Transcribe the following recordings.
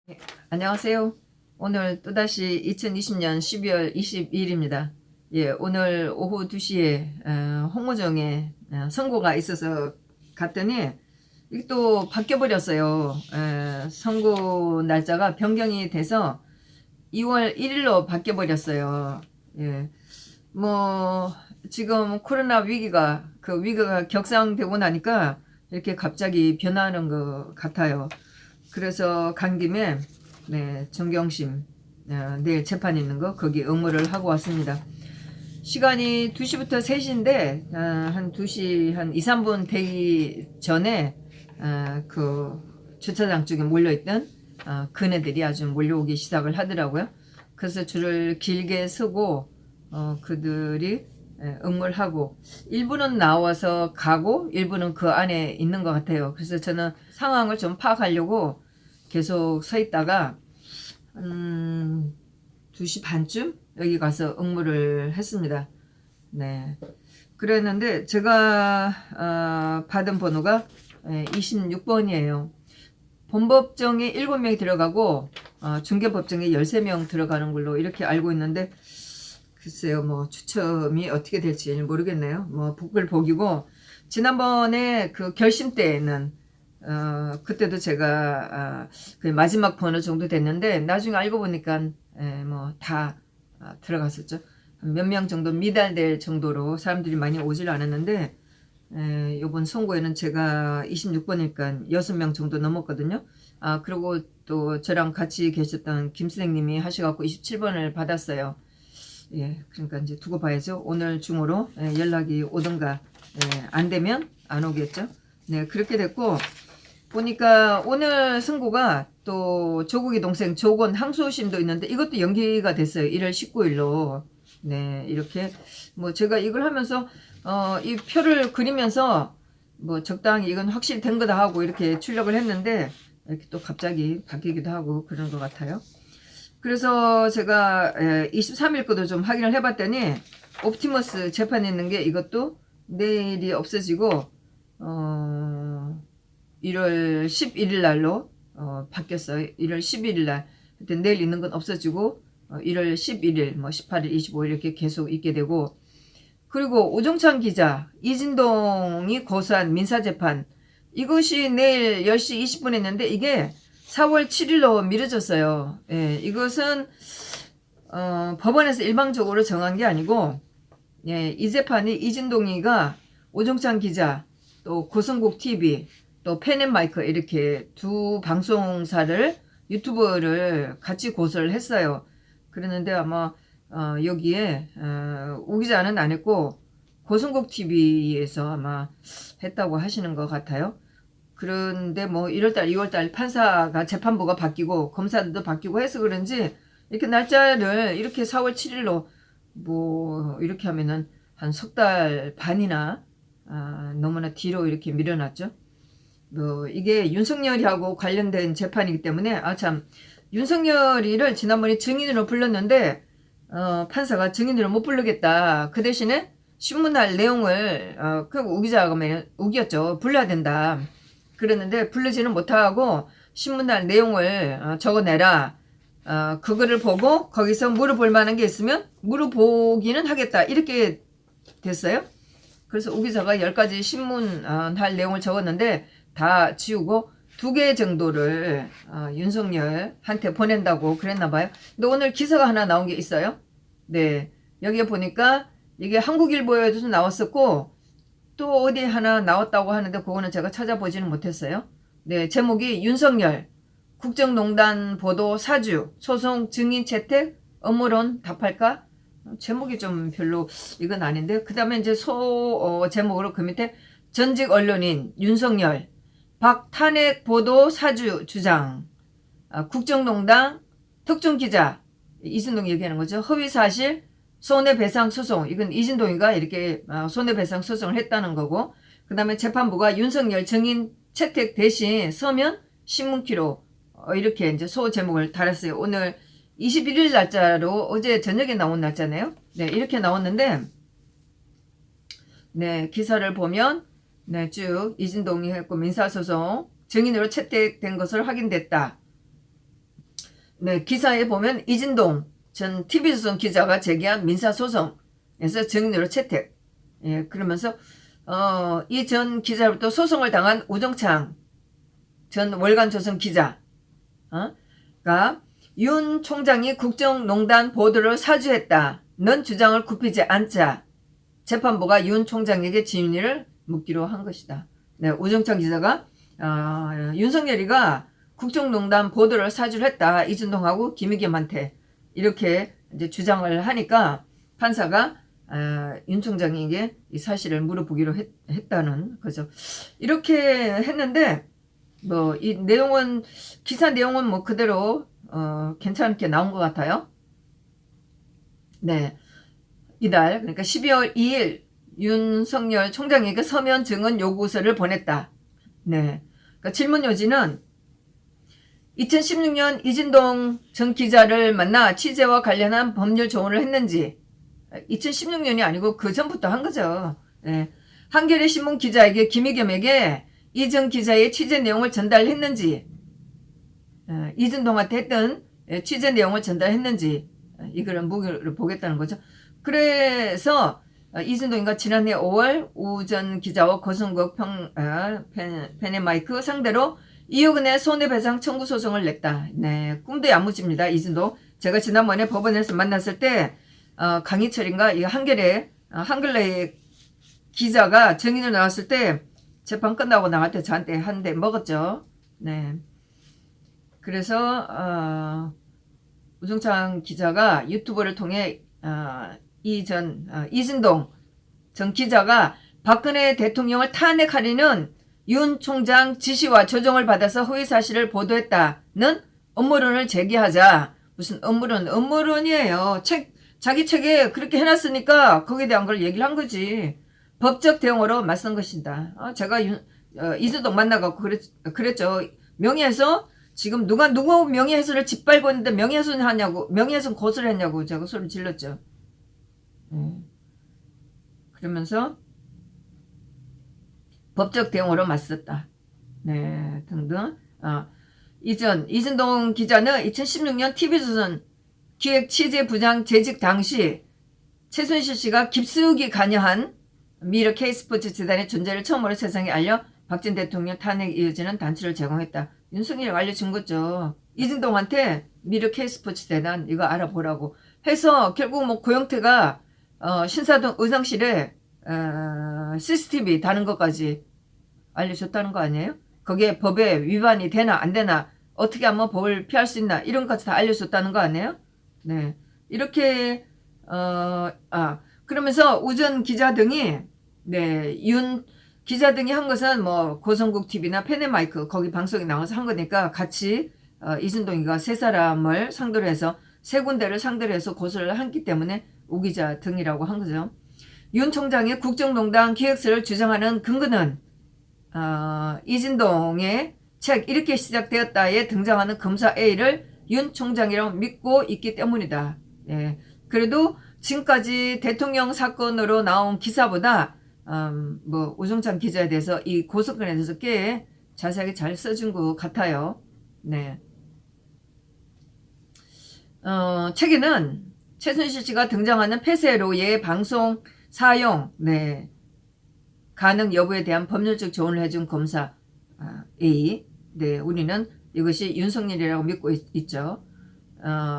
네, 안녕하세요. 오늘 또다시 2020년 12월 22일입니다. 예, 오늘 오후 2시에 홍모정에 선고가 있어서 갔더니 이게 또 바뀌어 버렸어요. 선고 날짜가 변경이 돼서 2월 1일로 바뀌어 버렸어요. 예, 뭐 지금 코로나 위기가 격상되고 나니까 이렇게 갑자기 변하는 것 같아요. 그래서 간 김에 정경심 내일 재판 있는 거 거기 응모를 하고 왔습니다. 시간이 2시부터 3시인데 한 2시 한 2, 3분 되기 전에 그 주차장 쪽에 몰려있던 그네들이 아주 몰려오기 시작을 하더라고요. 그래서 줄을 길게 서고 그들이 응모를 하고 일부는 나와서 가고 일부는 그 안에 있는 것 같아요. 그래서 저는 상황을 좀 파악하려고 계속 서 있다가 2시 반쯤 여기 가서 응모를 했습니다. 네. 그랬는데 제가 받은 번호가 26번이에요. 본법정에 7명이 들어가고 중개법정에 13명 들어가는 걸로 이렇게 알고 있는데 글쎄요, 뭐 추첨이 어떻게 될지 모르겠네요. 뭐 복불복이고 지난번에 그 결심 때는 그때도 제가 그 마지막 번호 정도 됐는데 나중에 알고 보니까 뭐 다 들어갔었죠. 몇 명 정도 미달될 정도로 사람들이 많이 오질 않았는데 요번 선고에는 제가 26번이니까 6명 정도 넘었거든요. 그리고 또 저랑 같이 계셨던 김 선생님이 하셔갖고 27번을 받았어요. 예, 그러니까 이제 두고 봐야죠. 오늘 중으로 연락이 오던가 안 되면 안 오겠죠. 네, 그렇게 됐고 보니까 오늘 선고가 또 조국이 동생 조건 항소심도 있는데 이것도 연기가 됐어요. 1월 19일로. 네, 이렇게 뭐 제가 이걸 하면서 이 표를 그리면서 뭐 적당히 이건 확실히 된 거다 하고 이렇게 출력을 했는데 이렇게 또 갑자기 바뀌기도 하고 그런 것 같아요. 그래서 제가 23일 것도 좀 확인을 해봤더니 옵티머스 재판에 있는 게 이것도 내일이 없어지고 1월 11일 날로 바뀌었어요. 1월 11일 날. 그때 내일 있는 건 없어지고 1월 11일, 뭐 18일, 25일 이렇게 계속 있게 되고 그리고 오종찬 기자, 이진동이 고소한 민사재판 이것이 내일 10시 20분에 있는데 이게 4월 7일로 미뤄졌어요. 예, 이것은 법원에서 일방적으로 정한 게 아니고 예, 이 재판이 이진동이가 오종찬 기자 또 고성국 TV 또 펜앤마이크 이렇게 두 방송사를 유튜브를 같이 고소를 했어요. 그랬는데 아마 여기에 우 기자는 안 했고 고성국 TV에서 아마 했다고 하시는 것 같아요. 그런데 뭐 1월달, 2월달 판사가 재판부가 바뀌고 검사들도 바뀌고 해서 그런지 이렇게 날짜를 이렇게 4월 7일로 뭐 이렇게 하면은 한 석 달 반이나 너무나 뒤로 이렇게 밀어놨죠. 뭐 이게 윤석열이하고 관련된 재판이기 때문에 참 윤석열이를 지난번에 증인으로 불렀는데 판사가 증인으로 못 부르겠다. 그 대신에 신문할 내용을 그 우기자가 우기였죠. 불러야 된다. 그랬는데 부르지는 못하고 신문할 내용을 적어내라. 그거를 보고 거기서 물어볼 만한 게 있으면 물어보기는 하겠다. 이렇게 됐어요. 그래서 우기자가 10가지 신문할 내용을 적었는데 다 지우고 2개 정도를 윤석열한테 보낸다고 그랬나 봐요. 근데 오늘 기사가 하나 나온 게 있어요. 네, 여기에 보니까 이게 한국일보에도 나왔었고 또 어디 하나 나왔다고 하는데 그거는 제가 찾아보지는 못했어요. 네, 제목이 윤석열 국정농단 보도 사주 소송 증인 채택 업무론 답할까? 제목이 좀 별로 이건 아닌데 그 다음에 이제 제목으로 그 밑에 전직 언론인 윤석열 박 탄핵 보도 사주 주장 국정농단 특종기자 이진동이 얘기하는 거죠. 허위사실 손해배상 소송 이건 이진동이가 이렇게 손해배상 소송을 했다는 거고 그 다음에 재판부가 윤석열 증인 채택 대신 서면 신문키로 이렇게 이제 제목을 달았어요. 오늘 21일 날짜로 어제 저녁에 나온 날짜네요. 네, 이렇게 나왔는데 네, 기사를 보면 네, 쭉 이진동이 했고 민사소송 증인으로 채택된 것을 확인됐다. 네, 기사에 보면 이진동 전 TV조선 기자가 제기한 민사소송에서 증인으로 채택. 예, 그러면서 이 전 기자로부터 소송을 당한 우정창 전 월간조선 기자가 윤 총장이 국정농단 보도를 사주했다는 주장을 굽히지 않자 재판부가 윤 총장에게 진위를 묻기로 한 것이다. 네, 우정창 기자가 윤석열이가 국정농단 보도를 사주를 했다. 이진동하고 김의겸한테 이렇게 이제 주장을 하니까 판사가 윤 총장에게 이 사실을 물어보기로 했다는 거죠. 이렇게 했는데 뭐 이 내용은 기사 내용은 뭐 그대로 괜찮게 나온 것 같아요. 네, 이달 그러니까 12월 2일 윤석열 총장에게 서면 증언 요구서를 보냈다. 네, 그러니까 질문 요지는 2016년 이진동 전 기자를 만나 취재와 관련한 법률 조언을 했는지 2016년이 아니고 그 전부터 한 거죠. 네. 한겨레 신문 기자에게 김의겸에게 이 전 기자의 취재 내용을 전달했는지 이진동한테 했던 취재 내용을 전달했는지 이거를 무기로 보겠다는 거죠. 그래서 이진동이가 지난해 5월 우 전 기자와 고성국 페네마이크 상대로 2억 원의 손해배상 청구 소송을 냈다. 네, 꿈도 야무집니다. 이진동. 제가 지난번에 법원에서 만났을 때 강희철인가 이 한겨레 기자가 증인으로 나왔을 때 재판 끝나고 나갈 때 저한테 한 대 먹었죠. 네. 그래서 우정창 기자가 유튜브를 통해 이진동 전 기자가 박근혜 대통령을 탄핵하려는 윤 총장 지시와 조정을 받아서 허위사실을 보도했다는 업무론을 제기하자. 무슨 업무론이에요. 자기 책에 그렇게 해놨으니까 거기에 대한 걸 얘기를 한 거지. 법적 대응으로 맞선 것이다. 제가 이진동 만나갖고 그랬죠. 명예훼손? 지금 누구 명예훼손을 짓밟고 있는데 명예훼손 고소를 했냐고 제가 소리 질렀죠. 그러면서 법적 대응으로 맞섰다. 네, 등등. 이진동 기자는 2016년 TV조선 기획 취재 부장 재직 당시 최순실 씨가 깊숙이 관여한 미르 K스포츠 재단의 존재를 처음으로 세상에 알려 박진 대통령 탄핵에 이어지는 단추를 제공했다. 윤석열이 알려준 거죠. 이진동한테 미르 K스포츠 재단 이거 알아보라고 해서 결국 뭐 고영태가 신사동 의상실에 CCTV 다는 것까지 알려줬다는 거 아니에요? 거기에 법에 위반이 되나 안 되나 어떻게 하면 법을 피할 수 있나 이런 것까지 다 알려줬다는 거 아니에요? 네, 이렇게 그러면서 우전 기자 등이 윤 기자 등이 한 것은 뭐 고성국 TV나 페네마이크 거기 방송에 나와서 한 거니까 같이 이진동이가 세 사람을 상대로 해서 세 군데를 상대로 해서 고소를 했기 때문에 우 기자 등이라고 한 거죠. 윤 총장의 국정농단 기획서를 주장하는 근거는 이진동의 책 이렇게 시작되었다에 등장하는 검사 A를 윤 총장이라고 믿고 있기 때문이다. 예. 그래도 지금까지 대통령 사건으로 나온 기사보다 뭐 우정창 기자에 대해서 이 고소건에 대해서 꽤 자세하게 잘 써준 것 같아요. 네. 책에는 최순실 씨가 등장하는 폐쇄로의 방송 사용 가능 여부에 대한 법률적 조언을 해준 검사 A. 네, 우리는 이것이 윤석열이라고 믿고 있죠.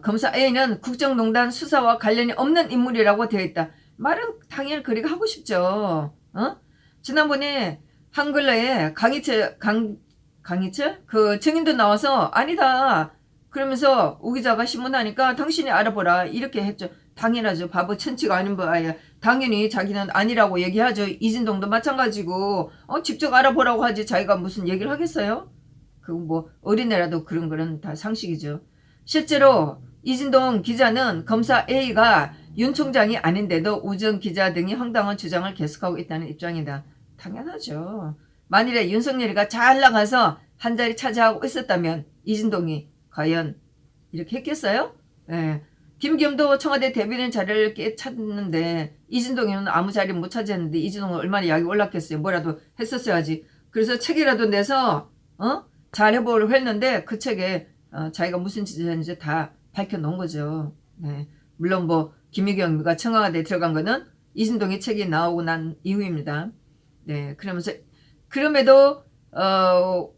검사 A는 국정농단 수사와 관련이 없는 인물이라고 되어 있다. 말은 당연히 그렇게 하고 싶죠. 지난번에 한글러에 강희철 그 증인도 나와서 아니다. 그러면서 우 기자가 신문하니까 당신이 알아보라 이렇게 했죠. 당연하죠. 바보 천치가 아닌 바야. 당연히 자기는 아니라고 얘기하죠. 이진동도 마찬가지고 직접 알아보라고 하지 자기가 무슨 얘기를 하겠어요? 그거 뭐 어린애라도 그런 거는 다 상식이죠. 실제로 이진동 기자는 검사 A가 윤 총장이 아닌데도 우정 기자 등이 황당한 주장을 계속하고 있다는 입장이다. 당연하죠. 만일에 윤석열이가 잘 나가서 한 자리 차지하고 있었다면 이진동이 과연 이렇게 했겠어요? 예. 김기겸도 청와대 대변인 자리를 찾는데 이진동이는 아무 자리 못 차지했는데 이진동은 얼마나 약이 올랐겠어요. 뭐라도 했었어야지. 그래서 책이라도 내서 잘 해보려고 했는데 그 책에 자기가 무슨 짓을 했는지 다 밝혀놓은 거죠. 네. 물론 뭐 김의겸가 청와대에 들어간 거는 이진동의 책이 나오고 난 이후입니다. 네, 그러면서 그럼에도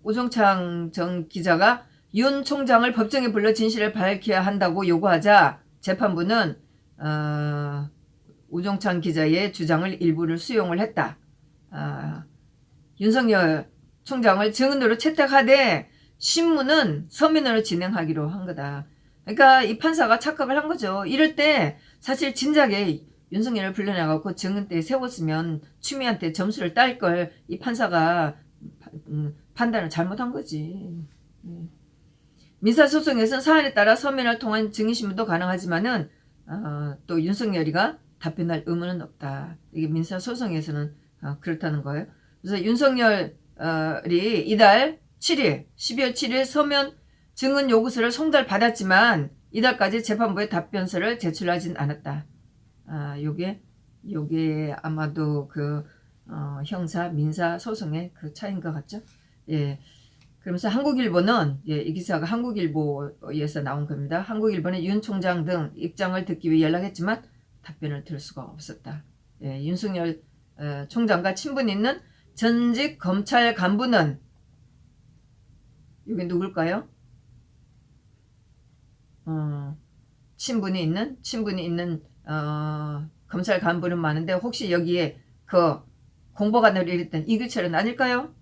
오종창 전 기자가 윤 총장을 법정에 불러 진실을 밝혀야 한다고 요구하자 재판부는 오종창 기자의 주장을 일부를 수용을 했다. 윤석열 총장을 증인으로 채택하되 신문은 서면으로 진행하기로 한 거다. 그러니까 이 판사가 착각을 한 거죠. 이럴 때 사실 진작에 윤석열을 불러내갖고 증인대에 세웠으면 추미애한테 점수를 딸 걸 이 판사가 판단을 잘못한 거지. 민사소송에서는 사안에 따라 서면을 통한 증인신문도 가능하지만은 또 윤석열이가 답변할 의무는 없다. 이게 민사소송에서는 그렇다는 거예요. 그래서 윤석열이 이달 7일, 12월 7일 서면 증인 요구서를 송달받았지만 이달까지 재판부에 답변서를 제출하진 않았다. 요게 아마도 그 형사 민사 소송의 그 차이인 것 같죠? 예. 그러면서 한국일보는 이 기사가 한국일보에서 나온 겁니다. 한국일보는 윤 총장 등 입장을 듣기 위해 연락했지만 답변을 들을 수가 없었다. 예, 윤석열 총장과 친분 있는 전직 검찰 간부는 이게 누굴까요? 친분이 있는 검찰 간부는 많은데 혹시 여기에 그 공보관을 일했던 이규철은 아닐까요?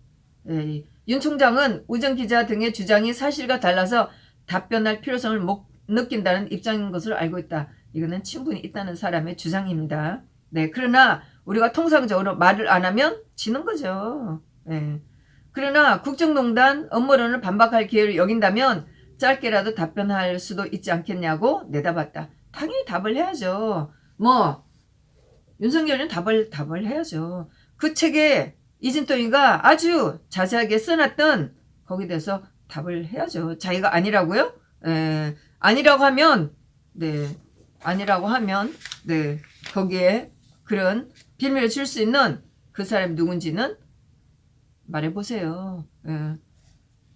예, 윤 총장은 우정 기자 등의 주장이 사실과 달라서 답변할 필요성을 못 느낀다는 입장인 것으로 알고 있다. 이거는 친분이 있다는 사람의 주장입니다. 네, 그러나 우리가 통상적으로 말을 안 하면 지는 거죠. 네. 그러나 국정농단 업무론을 반박할 기회를 여긴다면 짧게라도 답변할 수도 있지 않겠냐고 내다봤다. 당연히 답을 해야죠. 뭐 윤석열은 답을 해야죠. 그 책에 이진동이가 아주 자세하게 써놨던 거기에 대해서 답을 해야죠. 자기가 아니라고요? 아니라고 하면 거기에 그런 빌미를 줄 수 있는 그 사람이 누군지는 말해보세요.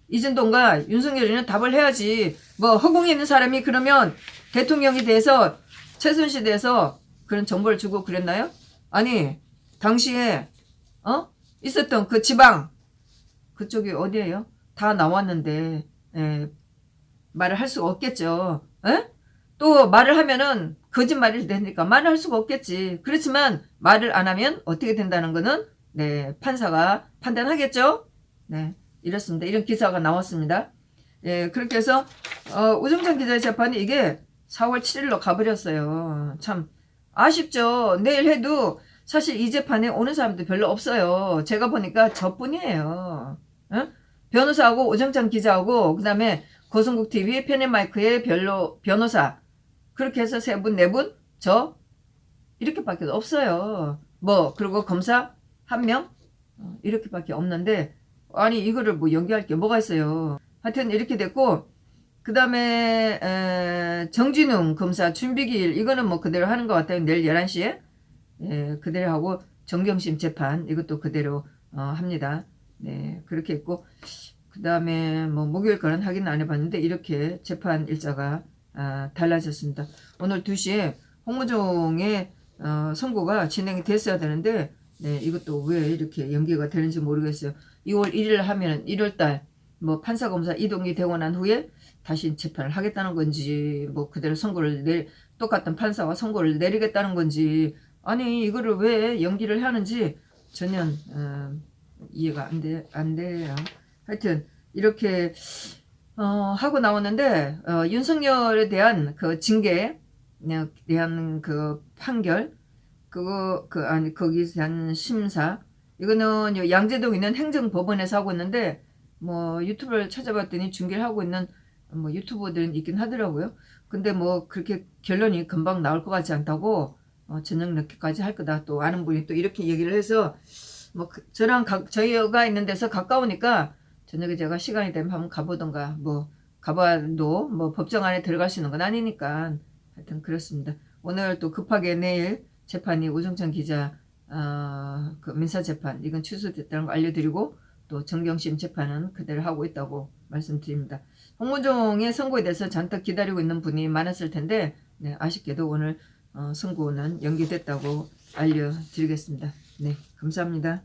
이진동과 윤석열이는 답을 해야지. 뭐 허공에 있는 사람이 그러면 대통령에 대해서 최순실에 대해서 그런 정보를 주고 그랬나요? 아니 당시에 있었던 그 지방 그쪽이 어디예요? 다 나왔는데 말을 할 수가 없겠죠. 또 말을 하면은 거짓말이 되니까 말을 할 수가 없겠지. 그렇지만 말을 안 하면 어떻게 된다는 거는 판사가 판단하겠죠. 네, 이렇습니다. 이런 기사가 나왔습니다. 예, 그렇게 해서 오정찬 기자의 재판이 이게 4월 7일로 가버렸어요. 참 아쉽죠. 내일 해도 사실 이 재판에 오는 사람도 별로 없어요. 제가 보니까 저뿐이에요. 변호사하고 오정찬 기자하고 그 다음에 고성국TV 페네마이크의 변호사 그렇게 해서 3분 4분 저 이렇게밖에 없어요. 뭐 그리고 검사 1명 이렇게밖에 없는데 아니 이거를 뭐 연기할 게 뭐가 있어요. 하여튼 이렇게 됐고 그 다음에 정진웅 검사 준비기일 이거는 뭐 그대로 하는 것 같아요. 내일 11시에 그대로 하고 정경심 재판 이것도 그대로 합니다. 네 그렇게 했고 그 다음에 뭐 목요일 거는 확인 안 해봤는데 이렇게 재판 일자가 달라졌습니다. 오늘 2시에 홍무종의 선고가 진행이 됐어야 되는데 이것도 왜 이렇게 연기가 되는지 모르겠어요. 2월 1일 하면 1월달 뭐 판사검사 이동이 되고 난 후에 다시 재판을 하겠다는 건지 뭐 그대로 똑같은 판사와 선고를 내리겠다는 건지 아니 이거를 왜 연기를 하는지 전혀 이해가 안 돼요. 하여튼 이렇게 하고 나오는데 윤석열에 대한 그 징계에 대한 그 판결 거기에 대한 심사 이거는 양재동에 있는 행정법원에서 하고 있는데 뭐 유튜브를 찾아봤더니 중계를 하고 있는 뭐 유튜버들은 있긴 하더라고요. 근데 뭐 그렇게 결론이 금방 나올 것 같지 않다고 저녁 늦게까지 할 거다. 또 아는 분이 또 이렇게 얘기를 해서 뭐 저희가 있는 데서 가까우니까 저녁에 제가 시간이 되면 한번 가보던가 뭐 가봐도 뭐 법정 안에 들어갈 수 있는 건 아니니까 하여튼 그렇습니다. 오늘 또 급하게 내일 재판이 오정찬 기자 그 민사재판 이건 취소됐다는 거 알려드리고 또 정경심 재판은 그대로 하고 있다고 말씀드립니다. 홍문종의 선고에 대해서 잔뜩 기다리고 있는 분이 많았을 텐데 네, 아쉽게도 오늘 선고는 연기됐다고 알려드리겠습니다. 네, 감사합니다.